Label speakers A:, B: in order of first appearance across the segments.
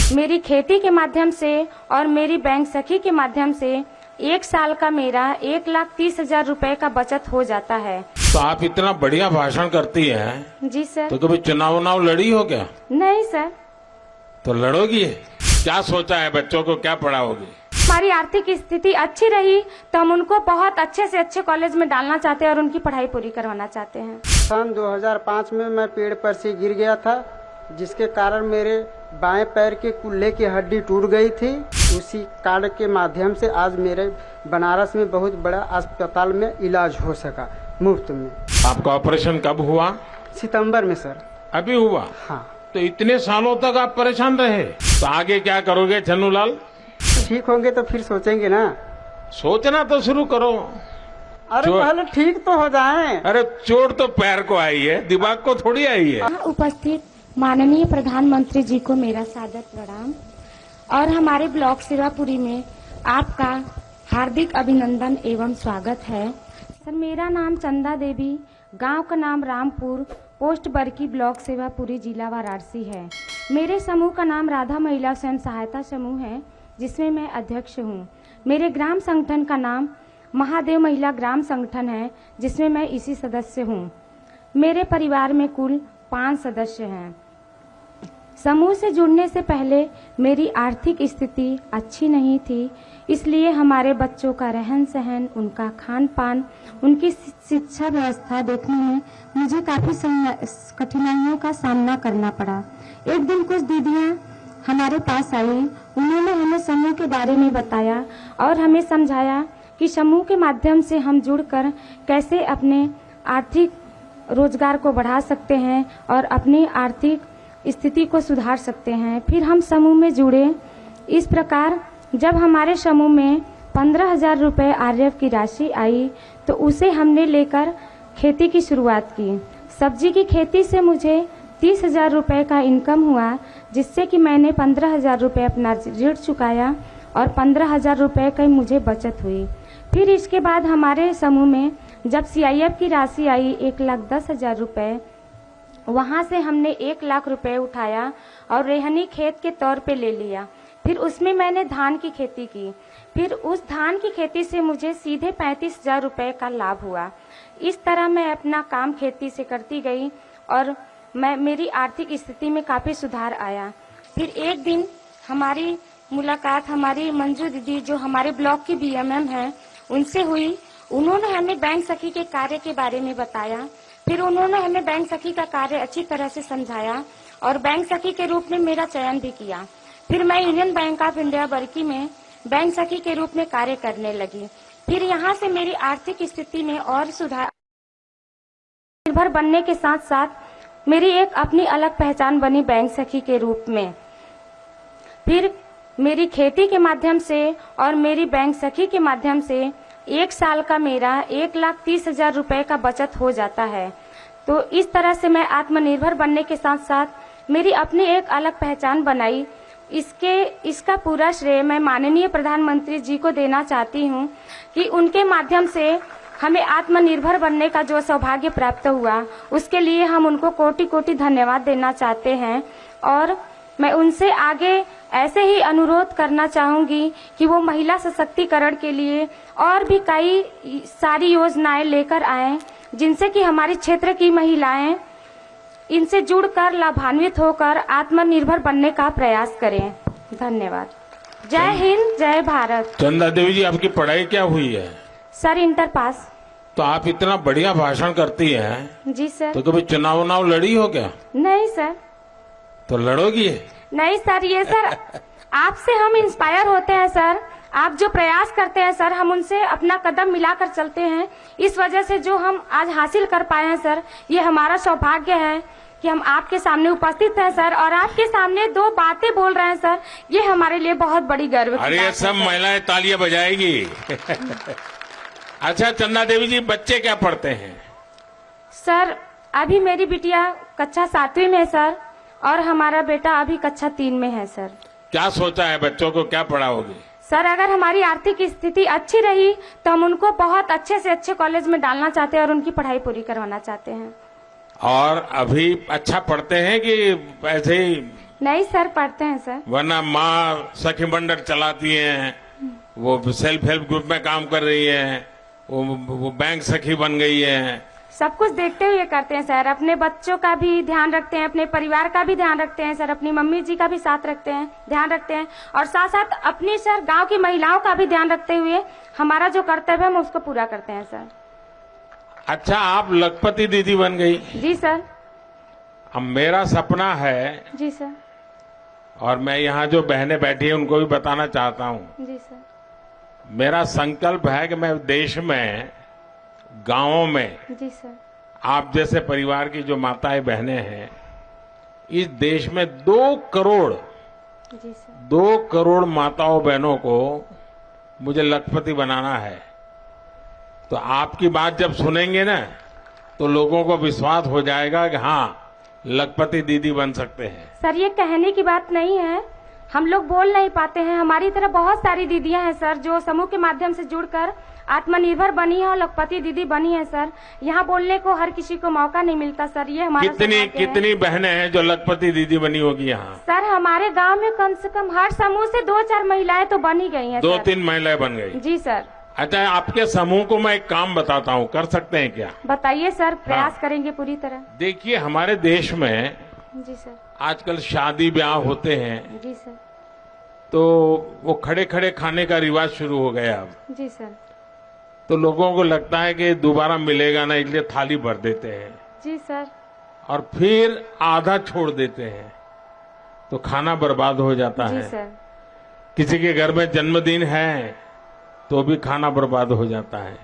A: मेरी खेती के माध्यम से और मेरी बैंक सखी के माध्यम से 1 साल का मेरा 1,30,000 रुपए का बचत हो जाता है।
B: तो आप इतना बढ़िया भाषण करती हैं,
A: जी सर।
B: तो कभी चुनाव लड़ी हो क्या?
A: नहीं सर।
B: तो लड़ोगी? क्या सोचा है, बच्चों को क्या पढ़ाओगी?
A: हमारी आर्थिक स्थिति अच्छी रही तो हम उनको बहुत अच्छे से अच्छे कॉलेज में डालना चाहते हैं और उनकी पढ़ाई पूरी करवाना चाहते हैं।
C: सन 2005 में मैं पेड़ पर से गिर गया था, जिसके कारण मेरे बाएं पैर के कुल्ले की हड्डी टूट गई थी। उसी कार्ड के माध्यम से आज मेरे बनारस में बहुत बड़ा अस्पताल में इलाज हो सका मुफ्त में।
B: आपका ऑपरेशन कब हुआ?
C: सितंबर में सर।
B: अभी हुआ?
C: हाँ।
B: तो इतने सालों तक आप परेशान रहे, तो आगे क्या करोगे छन्नूलाल?
C: ठीक होंगे तो फिर सोचेंगे ना।
B: सोचना तो शुरू करो।
C: अरे पहले ठीक तो हो जाएं।
B: अरे चोट तो पैर को आई है, दिमाग को थोड़ी आई है।
A: उपस्थित माननीय प्रधानमंत्री जी को मेरा सादर प्रणाम और हमारे ब्लॉक सेवापुरी में आपका हार्दिक अभिनंदन एवं स्वागत है। सर, मेरा नाम चंदा देवी, गांव का नाम रामपुर, पोस्ट बरकी, ब्लॉक सेवापुरी, जिला वाराणसी है। मेरे समूह का नाम राधा महिला स्वयं सहायता समूह है, जिसमें मैं अध्यक्ष हूँ। मेरे ग्राम संगठन का नाम महादेव महिला ग्राम संगठन है, जिसमें मैं इसी सदस्य हूँ। मेरे परिवार में कुल 5 सदस्य हैं। समूह से जुड़ने से पहले मेरी आर्थिक स्थिति अच्छी नहीं थी, इसलिए हमारे बच्चों का रहन सहन, उनका खान पान, उनकी शिक्षा व्यवस्था देखने में मुझे काफी कठिनाइयों का सामना करना पड़ा। एक दिन कुछ दीदियां हमारे पास आई, उन्होंने हमें समूह के बारे में बताया और हमें समझाया कि समूह के माध्यम से हम जुड़कर कैसे अपने आर्थिक रोजगार को बढ़ा सकते हैं और अपनी आर्थिक स्थिति को सुधार सकते हैं। फिर हम समूह में जुड़े। इस प्रकार जब हमारे समूह में 15,000 रुपए आरएफ की राशि आई तो उसे हमने लेकर खेती की शुरुआत की। सब्जी की खेती से मुझे 30,000 रुपए का इनकम हुआ, जिससे कि मैंने 15,000 रुपए अपना ऋण चुकाया और 15,000 रुपए की मुझे बचत हुई। फिर इसके बाद हमारे समूह में जब सीआईएफ की राशि आई 1,10,000 रुपए, वहां से हमने 1 लाख रुपए उठाया और रेहनी खेत के तौर पे ले लिया। फिर उसमें मैंने धान की खेती की। फिर उस धान की खेती से मुझे सीधे 35,000 रुपए का लाभ हुआ। इस तरह मैं अपना काम खेती से करती गई और मेरी आर्थिक स्थिति में काफी सुधार आया। फिर एक दिन हमारी मुलाकात हमारी मंजू दीदी, जो हमारे ब्लॉक की बीएमएम है, उनसे हुई। उन्होंने हमें बैंक सखी के कार्य के बारे में बताया। फिर उन्होंने हमें बैंक सखी का कार्य अच्छी तरह से समझाया और बैंक सखी के रूप में मेरा चयन भी किया। फिर मैं यूनियन बैंक ऑफ इंडिया बरकी में बैंक सखी के रूप में कार्य करने लगी। फिर यहाँ से मेरी आर्थिक स्थिति में और सुधार निर्भर बनने के साथ साथ मेरी एक अपनी अलग पहचान बनी बैंक सखी के रूप में। फिर मेरी खेती के माध्यम से और मेरी बैंक सखी के माध्यम से 1 साल का मेरा 1,30,000 रुपए का बचत हो जाता है। तो इस तरह से मैं आत्मनिर्भर बनने के साथ साथ मेरी अपनी एक अलग पहचान बनाई। इसका पूरा श्रेय मैं माननीय प्रधानमंत्री जी को देना चाहती हूँ कि उनके माध्यम से हमें आत्मनिर्भर बनने का जो सौभाग्य प्राप्त हुआ, उसके लिए हम उनको कोटि कोटि धन्यवाद देना चाहते हैं। और मैं उनसे आगे ऐसे ही अनुरोध करना चाहूंगी कि वो महिला सशक्तिकरण के लिए और भी कई सारी योजनाएं लेकर आएं, जिनसे कि हमारे क्षेत्र की महिलाएं इनसे जुड़कर लाभान्वित होकर आत्मनिर्भर बनने का प्रयास करें। धन्यवाद। जय हिंद, जय भारत।
B: चंदा देवी जी, आपकी पढ़ाई क्या हुई है?
A: Sir, inter pass.
B: तो आप इतना बढ़िया भाषण करती हैं।
A: जी सर।
B: तो कभी चुनाव लड़ी हो क्या?
A: नहीं सर।
B: तो लड़ोगी?
A: नहीं सर, ये सर आपसे हम इंस्पायर होते हैं सर। आप जो प्रयास करते हैं सर, हम उनसे अपना कदम मिलाकर चलते हैं। इस वजह से जो हम आज हासिल कर पाए हैं सर, ये हमारा सौभाग्य है कि हम आपके सामने उपस्थित हैं सर और आपके सामने 2 बातें बोल रहे हैं सर। ये हमारे लिए बहुत बड़ी गर्व की बात है।
B: अरे सब महिलाएं तालियां बजाएगी। अच्छा चंदा देवी जी, बच्चे क्या पढ़ते हैं?
A: सर, अभी मेरी बिटिया कक्षा 7वीं में है सर और हमारा बेटा अभी कक्षा 3 में है सर।
B: क्या सोचा है, बच्चों को क्या पढ़ाओगे?
A: सर, अगर हमारी आर्थिक स्थिति अच्छी रही तो हम उनको बहुत अच्छे से अच्छे कॉलेज में डालना चाहते हैं और उनकी पढ़ाई पूरी करवाना चाहते हैं।
B: और अभी अच्छा पढ़ते हैं कि ऐसे ही
A: नहीं सर, पढ़ते हैं सर।
B: वरना माँ सखी मंडल चलाती हैं, वो सेल्फ हेल्प ग्रुप में काम कर रही है, वो बैंक सखी बन गई है।
A: सब कुछ देखते हुए करते हैं सर। अपने बच्चों का भी ध्यान रखते हैं, अपने परिवार का भी ध्यान रखते हैं सर, अपनी मम्मी जी का भी साथ रखते हैं, ध्यान रखते हैं, और साथ साथ अपनी सर गांव की महिलाओं का भी ध्यान रखते हुए हमारा जो कर्तव्य है हम उसको पूरा करते हैं सर।
B: अच्छा, आप लखपति दीदी बन गई।
A: जी सर।
B: अब मेरा सपना है,
A: जी सर।
B: और मैं यहाँ जो बहनें बैठी हैं उनको भी बताना चाहता हूँ,
A: जी सर।
B: मेरा संकल्प है कि मैं देश में, गांवों में,
A: जी सर।
B: आप जैसे परिवार की जो माताएं बहनें हैं, इस देश में 2 करोड़
A: जी सर।
B: 2 करोड़ माताओं बहनों को मुझे लखपति बनाना है। तो आपकी बात जब सुनेंगे ना, तो लोगों को विश्वास हो जाएगा कि हाँ, लखपति दीदी बन सकते हैं।
A: सर, ये कहने की बात नहीं है, हम लोग बोल नहीं पाते हैं। हमारी तरह बहुत सारी दीदियां हैं सर जो समूह के माध्यम से जुड़कर आत्मनिर्भर बनी है और लखपति दीदी बनी है सर। यहाँ बोलने को हर किसी को मौका नहीं मिलता सर, ये हमारा
B: कितनी बहनें हैं जो लखपति दीदी बनी होगी यहाँ?
A: सर, हमारे गांव में कम से कम हर समूह से 2-4 महिलाएं तो बनी गई हैं।
B: 2-3 महिलाएं बन गई?
A: जी सर।
B: अच्छा, आपके समूह को मैं एक काम बताता हूँ, कर सकते हैं क्या?
A: बताइए सर, प्रयास करेंगे पूरी तरह।
B: देखिए, हमारे देश में
A: जी सर,
B: आजकल शादी ब्याह होते हैं,
A: जी सर,
B: तो वो खड़े खड़े खाने का रिवाज शुरू हो गया अब।
A: जी सर।
B: तो लोगों को लगता है कि दोबारा मिलेगा ना, इसलिए थाली भर देते हैं।
A: जी सर।
B: और फिर आधा छोड़ देते हैं, तो खाना बर्बाद हो जाता
A: जी
B: है।
A: सर।
B: किसी के घर में जन्मदिन है तो भी खाना बर्बाद हो जाता है।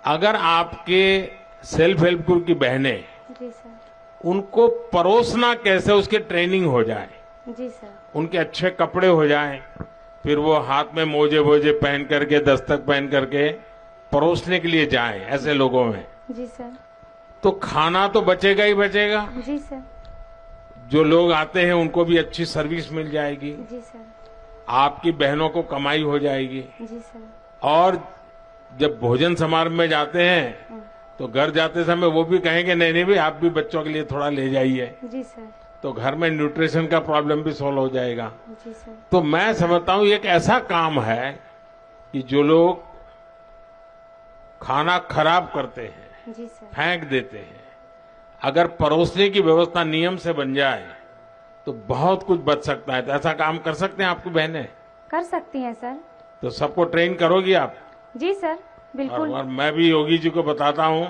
B: अगर आपके सेल्फ हेल्प ग्रुप की बहनें,
A: जी सर,
B: उनको परोसना कैसे, उसकी ट्रेनिंग हो जाए,
A: जी सर,
B: उनके अच्छे कपड़े हो जाएं, फिर वो हाथ में मोजे वोजे पहन करके, दस्तक पहन करके परोसने के लिए जाएं ऐसे लोगों में,
A: जी सर,
B: तो खाना तो बचेगा ही बचेगा।
A: जी सर,
B: जो लोग आते हैं उनको भी अच्छी सर्विस मिल जाएगी,
A: जी सर,
B: आपकी बहनों को कमाई हो जाएगी।
A: जी सर।
B: और जब भोजन समारोह में जाते हैं तो घर जाते समय वो भी कहेंगे नहीं नहीं भाई, आप भी बच्चों के लिए थोड़ा ले जाइए,
A: जी सर,
B: तो घर में न्यूट्रिशन का प्रॉब्लम भी सॉल्व हो जाएगा।
A: जी सर।
B: तो मैं समझता हूँ ये एक ऐसा काम है कि जो लोग खाना खराब करते हैं,
A: जी सर,
B: फेंक देते हैं, अगर परोसने की व्यवस्था नियम से बन जाए तो बहुत कुछ बच सकता है। तो ऐसा काम कर सकते हैं आपकी बहनें?
A: कर सकती हैं सर।
B: तो सबको ट्रेन करोगी आप?
A: जी सर, बिल्कुल।
B: और मैं भी योगी जी को बताता हूँ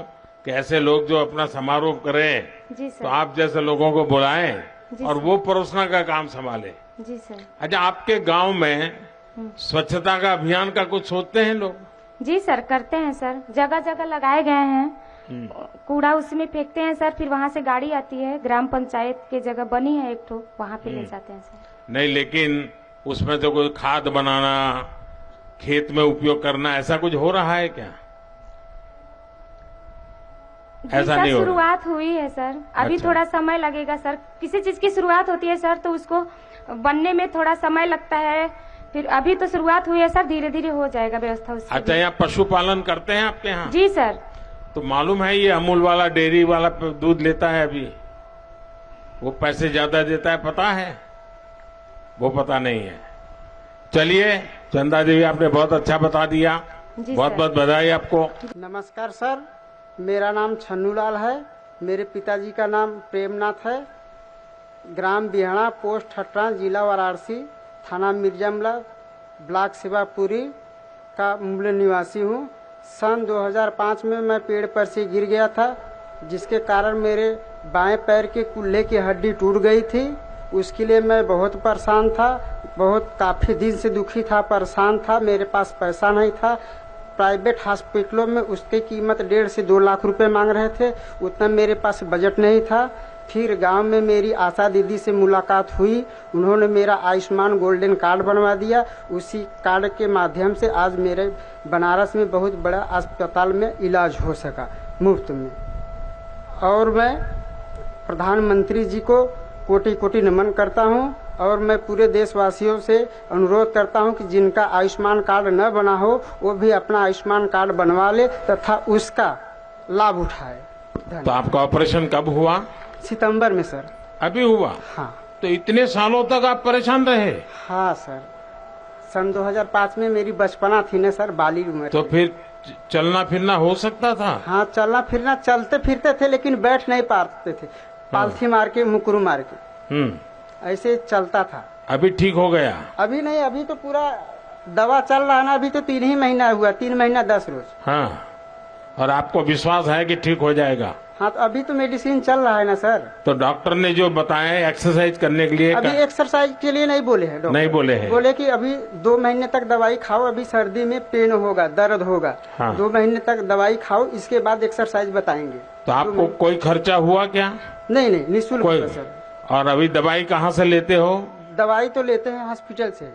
B: कि ऐसे लोग जो अपना समारोह करें,
A: जी सर,
B: तो आप जैसे लोगों को बुलाएं
A: जी
B: और
A: सर।
B: वो परोसना का काम संभाले।
A: जी सर।
B: अच्छा, आपके गांव में स्वच्छता का अभियान का कुछ सोचते हैं लोग?
A: जी सर, करते हैं सर, जगह जगह लगाए गए हैं, कूड़ा उसमें फेंकते हैं सर, फिर वहाँ से गाड़ी आती है, ग्राम पंचायत के जगह बनी है एक ठो, वहाँ पे ले जाते हैं सर।
B: नहीं, लेकिन उसमें तो कोई खाद बनाना, खेत में उपयोग करना, ऐसा कुछ हो रहा है क्या? ऐसा नहीं हो रहा?
A: शुरुआत हुई है सर, अभी
B: अच्छा।
A: थोड़ा समय लगेगा सर। किसी चीज की शुरुआत होती है सर तो उसको बनने में थोड़ा समय लगता है, फिर अभी तो शुरुआत हुई है सर, धीरे धीरे हो जाएगा व्यवस्था उसकी।
B: अच्छा, यहाँ पशुपालन करते हैं आपके यहाँ?
A: जी सर।
B: तो मालूम है ये अमूल वाला डेयरी वाला दूध लेता है अभी, वो पैसे ज्यादा देता है, पता है? वो पता नहीं है। चलिए चंदा देवी, आपने बहुत अच्छा बता दिया, बहुत बहुत बधाई आपको।
C: नमस्कार सर, मेरा नाम छन्नूलाल है, मेरे पिताजी का नाम प्रेमनाथ है, ग्राम बिहाड़ा, पोस्ट ठट्टा, जिला वाराणसी, थाना मिर्जामला, ब्लॉक शिवापुरी का मूल निवासी हूँ। सन 2005 में मैं पेड़ पर से गिर गया था, जिसके कारण मेरे बाएं पैर के कुल्हे की हड्डी टूट गई थी। उसके लिए मैं बहुत परेशान था, बहुत काफ़ी दिन से दुखी था, परेशान था। मेरे पास पैसा नहीं था। प्राइवेट हॉस्पिटलों में उसकी कीमत 1.5 से 2 लाख रुपए मांग रहे थे, उतना मेरे पास बजट नहीं था। फिर गांव में मेरी आशा दीदी से मुलाकात हुई, उन्होंने मेरा आयुष्मान गोल्डन कार्ड बनवा दिया। उसी कार्ड के माध्यम से आज मेरे बनारस में बहुत बड़ा अस्पताल में इलाज हो सका मुफ्त में। और मैं प्रधानमंत्री जी को कोटि कोटि नमन करता हूं, और मैं पूरे देशवासियों से अनुरोध करता हूं कि जिनका आयुष्मान कार्ड न बना हो वो भी अपना आयुष्मान कार्ड बनवा ले तथा उसका लाभ उठाए।
B: तो आपका ऑपरेशन कब हुआ?
C: सितंबर में सर।
B: अभी हुआ?
C: हाँ।
B: तो इतने सालों तक आप परेशान रहे?
C: हाँ सर, सन 2005 में मेरी बचपना थी ना सर, बाली उम्र
B: तो
C: थी।
B: फिर चलना फिरना हो सकता था?
C: हाँ, चलना फिरना चलते फिरते थे, लेकिन बैठ नहीं पाते थे, पालथी मार के मुकरू मार के ऐसे चलता था।
B: अभी ठीक हो गया?
C: अभी नहीं, अभी तो पूरा दवा चल रहा है ना, अभी तो 3 ही महीना हुआ, 3 महीना 10 रोज।
B: हाँ, और आपको विश्वास है कि ठीक हो जाएगा?
C: हाँ, तो अभी तो मेडिसिन चल रहा है ना सर।
B: तो डॉक्टर ने जो बताया एक्सरसाइज करने के लिए
C: अभी एक्सरसाइज के लिए नहीं बोले हैं डॉक्टर।
B: नहीं बोले हैं?
C: बोले कि अभी 2 महीने तक दवाई खाओ, अभी सर्दी में पेन होगा, दर्द होगा।
B: हाँ।
C: 2 महीने तक दवाई खाओ, इसके बाद एक्सरसाइज बताएंगे।
B: तो आपको कोई खर्चा हुआ क्या?
C: नहीं, निःशुल्क
B: कोई?
C: होगा सर।
B: और अभी दवाई कहाँ से लेते हो?
C: दवाई तो लेते हैं हॉस्पिटल से।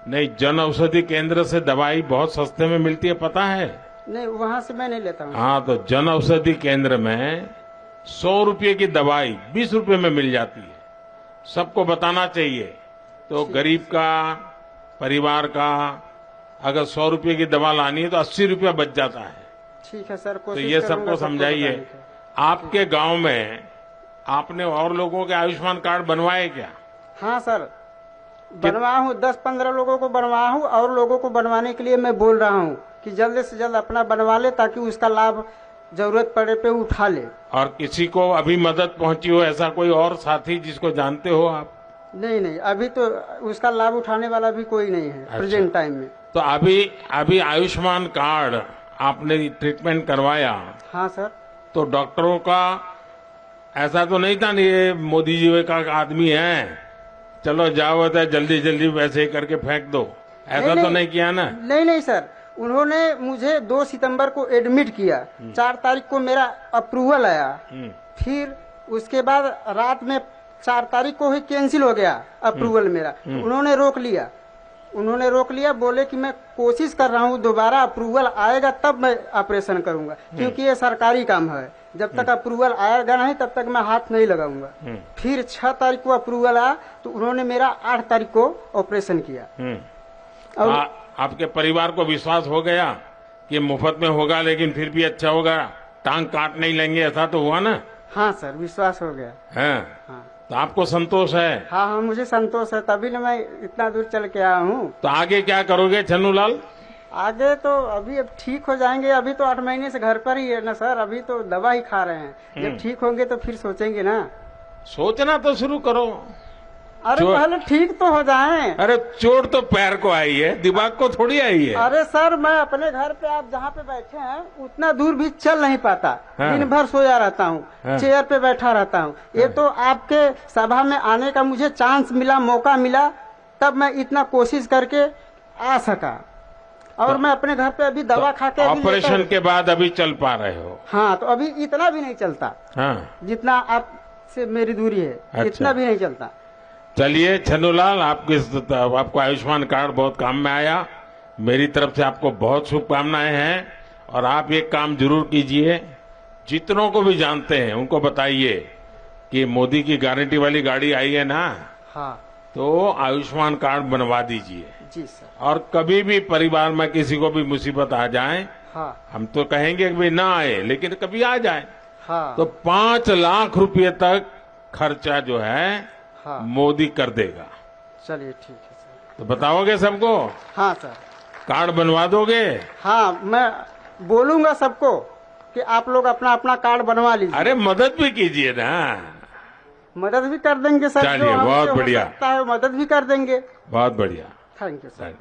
B: नहीं, जन औषधि केंद्र से दवाई बहुत सस्ते में मिलती है, पता है?
C: नहीं, वहाँ से मैं नहीं लेता हूँ।
B: हाँ, तो जन औषधि केंद्र में 100 रुपये की दवाई 20 रुपये में मिल जाती है। सबको बताना चाहिए। तो गरीब का, परिवार का अगर 100 रुपये की दवा लानी है तो 80 रुपया बच जाता है।
C: ठीक है सर,
B: तो
C: कोशिश
B: ये
C: करूंगा
B: सबको समझाइए।
C: बताने का।
B: आपके गांव में आपने और लोगों के आयुष्मान कार्ड बनवाए क्या?
C: हाँ सर, बनवाया हूँ, 10-15 लोगों को बनवाया हूँ, और लोगों को बनवाने के लिए मैं बोल रहा हूँ कि जल्द से जल्द अपना बनवा ले, ताकि उसका लाभ जरूरत पड़े पे उठा ले।
B: और किसी को अभी मदद पहुंची हो, ऐसा कोई और साथी जिसको जानते हो आप?
C: नहीं, अभी तो उसका लाभ उठाने वाला भी कोई नहीं है।
B: अच्छा।
C: प्रेजेंट टाइम में।
B: तो अभी आयुष्मान कार्ड आपने ट्रीटमेंट करवाया?
C: हाँ सर।
B: तो डॉक्टरों का ऐसा तो नहीं था, नहीं ये मोदी जी का आदमी है, चलो जाओ होता है जल्दी जल्दी वैसे ही करके फेंक दो, ऐसा तो नहीं किया ना?
C: नहीं सर, उन्होंने मुझे 2 सितंबर को एडमिट किया, 4 तारीख को मेरा अप्रूवल आया, फिर उसके बाद रात में 4 तारीख को ही कैंसिल हो गया अप्रूवल मेरा। तो उन्होंने रोक लिया, बोले कि मैं कोशिश कर रहा हूँ, दोबारा अप्रूवल आएगा तब मैं ऑपरेशन करूंगा, क्योंकि ये सरकारी काम है, जब तक अप्रूवल आएगा नहीं तब तक मैं हाथ नहीं लगाऊंगा। फिर 6 तारीख को अप्रूवल आया, तो उन्होंने मेरा 8 तारीख को ऑपरेशन किया।
B: और आपके परिवार को विश्वास हो गया कि मुफ्त में होगा, लेकिन फिर भी अच्छा होगा, टांग काट नहीं लेंगे, ऐसा तो हुआ ना?
C: हाँ सर, विश्वास हो गया।
B: हाँ। तो आपको संतोष है?
C: हाँ, मुझे संतोष है, तभी ना मैं इतना दूर चल के आया हूँ।
B: तो आगे क्या करोगे छन्नूलाल?
C: आगे तो अभी अब ठीक हो जाएंगे, अभी तो 8 महीने से घर पर ही है ना सर, अभी तो दवा ही खा रहे हैं। जब ठीक होंगे तो फिर सोचेंगे ना।
B: सोचना तो शुरू करो।
C: अरे पहले ठीक तो हो जाएं।
B: अरे चोट तो पैर को आई है, दिमाग को थोड़ी आई है।
C: अरे सर, मैं अपने घर पे, आप जहाँ पे बैठे हैं उतना दूर भी चल नहीं पाता।
B: हाँ।
C: दिन भर सोया रहता हूँ।
B: हाँ।
C: चेयर पे बैठा रहता हूँ। ये तो आपके सभा में आने का मुझे चांस मिला, मौका मिला, तब मैं इतना कोशिश करके आ सका। और मैं अपने घर पे अभी दवा खा के
B: ऑपरेशन के बाद अभी चल पा रहे हो?
C: हाँ, तो अभी इतना भी नहीं चलता।
B: हाँ,
C: जितना आपसे मेरी दूरी है।
B: अच्छा।
C: इतना भी नहीं चलता।
B: चलिए छन्नूलाल, आपको आयुष्मान कार्ड बहुत काम में आया। मेरी तरफ से आपको बहुत शुभकामनाएं हैं। और आप एक काम जरूर कीजिए, जितनों को भी जानते हैं उनको बताइए कि मोदी की गारंटी वाली गाड़ी आई है ना,
C: हाँ
B: तो आयुष्मान कार्ड बनवा दीजिए।
C: जी सर।
B: और कभी भी परिवार में किसी को भी मुसीबत आ जाए,
C: हाँ
B: हम तो कहेंगे कि भाई ना आए, लेकिन कभी आ जाए
C: हाँ
B: तो 5 लाख रुपए तक खर्चा जो है
C: हाँ।
B: मोदी कर देगा।
C: चलिए ठीक है सर।
B: तो बताओगे सबको?
C: हाँ सर।
B: कार्ड बनवा दोगे?
C: हाँ, मैं बोलूंगा सबको कि आप लोग अपना अपना कार्ड बनवा लीजिए।
B: अरे मदद भी कीजिए ना।
C: मदद भी कर देंगे सर।
B: चलिए, बहुत बढ़िया।
C: मदद भी कर देंगे।
B: बहुत बढ़िया।
C: Thank you sir.